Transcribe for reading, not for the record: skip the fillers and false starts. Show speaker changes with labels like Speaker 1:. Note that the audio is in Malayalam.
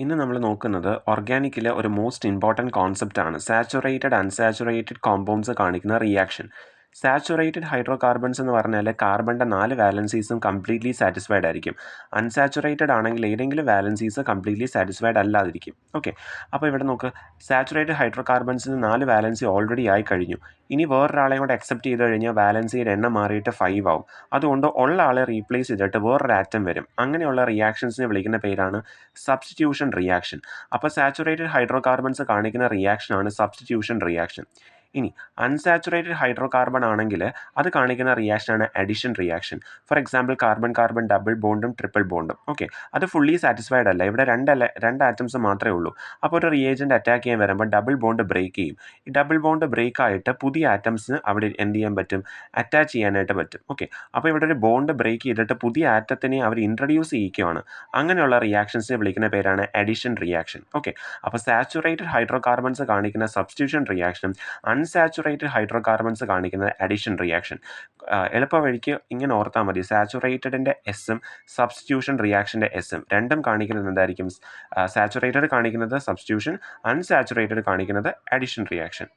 Speaker 1: ഇന്ന് നമ്മൾ നോക്കുന്നത് ഓർഗാനിക്കിലെ ഒരു മോസ്റ്റ് ഇമ്പോർട്ടൻറ്റ് കോൺസെപ്റ്റാണ് സാച്ചുറേറ്റഡ് അൺസാച്ചുറേറ്റഡ് കോമ്പൗണ്ട്സ് കാണിക്കുന്ന റിയാക്ഷൻ. സാച്ചുറേറ്റഡ് ഹൈഡ്രോ കാർബൺസ് എന്ന് പറഞ്ഞാൽ കാർബണിൻ്റെ 4 വാലൻസീസും കംപ്ലീറ്റ്ലി സാറ്റിസ്ഫൈഡ് ആയിരിക്കും. അൺസാച്ചുറേറ്റഡ് ആണെങ്കിൽ ഏതെങ്കിലും വാലൻസീസ് കംപ്ലീറ്റ്ലി സാറ്റിസ്ഫൈഡ് അല്ലാതിരിക്കും. ഓക്കെ, അപ്പോൾ ഇവിടെ നോക്ക്, സാച്ചുറേറ്റഡ് ഹൈഡ്രോ കാർബൺസിന് 4 വാലൻസി ഓൾറെഡി ആയി കഴിഞ്ഞു. ഇനി വേറൊരാളെ കൂടെ അക്സെപ്റ്റ് ചെയ്ത് കഴിഞ്ഞാൽ വാലൻസിയുടെ എണ്ണം മാറിയിട്ട് 5 ആവും. അതുകൊണ്ട് ഉള്ള ആളെ റീപ്ലേസ് ചെയ്തിട്ട് വേറൊരു ആറ്റം വരും. അങ്ങനെയുള്ള റിയാക്ഷൻസിനെ വിളിക്കുന്ന പേരാണ് സബ്സ്റ്റിറ്റ്യൂഷൻ റിയാക്ഷൻ. അപ്പോൾ സാച്ചുറേറ്റഡ് ഹൈഡ്രോ കാർബൺസ് കാണിക്കുന്ന റിയാക്ഷനാണ് സബ്സ്റ്റിറ്റ്യൂഷൻ റിയാക്ഷൻ. ഇനി അൺസാച്ചുറേറ്റഡ് ഹൈഡ്രോ കാർബൺ ആണെങ്കിൽ അത് കാണിക്കുന്ന റിയാക്ഷനാണ് addition reaction. For example carbon carbon double ബോണ്ടും ട്രിപ്പിൾ ബോണ്ടും. ഓക്കെ, അത് ഫുള്ളി സാറ്റിസ്ഫൈഡ് അല്ല, ഇവിടെ രണ്ട് ആറ്റംസ് മാത്രമേ ഉള്ളൂ. അപ്പോൾ ഒരു റിയേജൻറ്റ് അറ്റാക്ക് ചെയ്യാൻ വരുമ്പോൾ ഡബിൾ ബോണ്ട് ബ്രേക്ക് ചെയ്യും. ഈ ഡബിൾ ബോണ്ട് ബ്രേക്ക് ആയിട്ട് പുതിയ ആറ്റംസിന് അവിടെ എന്ത് ചെയ്യാൻ പറ്റും, അറ്റാച്ച് ചെയ്യാനായിട്ട് പറ്റും. ഓക്കെ, അപ്പോൾ ഇവിടെ ഒരു ബോണ്ട് ബ്രേക്ക് ചെയ്തിട്ട് പുതിയ ആറ്റത്തിനെ അവർ ഇൻട്രൊഡ്യൂസ് ചെയ്യിക്കുകയാണ്. അങ്ങനെയുള്ള റിയാക്ഷൻസിനെ വിളിക്കുന്ന പേരാണ് അഡിഷൻ റിയാക്ഷൻ. ഓക്കെ, അപ്പോൾ സാച്ചുറേറ്റഡ് ഹൈഡ്രോ കാർബൺസ് കാണിക്കുന്ന സബ്സ്റ്റിറ്റ്യൂഷൻ റിയാക്ഷനും അൺസാച്ചുറേറ്റഡ് ഹൈഡ്രോ കാർബൺസ് കാണിക്കുന്ന അഡിഷൻ റിയാക്ഷൻ. എളുപ്പ വഴിക്ക് ഇങ്ങനെ ഓർത്താൽ മതി, സാച്ചുറേറ്റഡിൻ്റെ എസ്സും സബ്സ്റ്റിറ്റ്യൂഷൻ റിയാക്ഷൻ്റെ എസ്സും രണ്ടും കാണിക്കുന്നത് എന്തായിരിക്കും, സാച്ചുറേറ്റഡ് കാണിക്കുന്നത് സബ്സ്റ്റിറ്റ്യൂഷൻ, അൺസാച്ചുറേറ്റഡ് കാണിക്കുന്നത് അഡിഷൻ റിയാക്ഷൻ.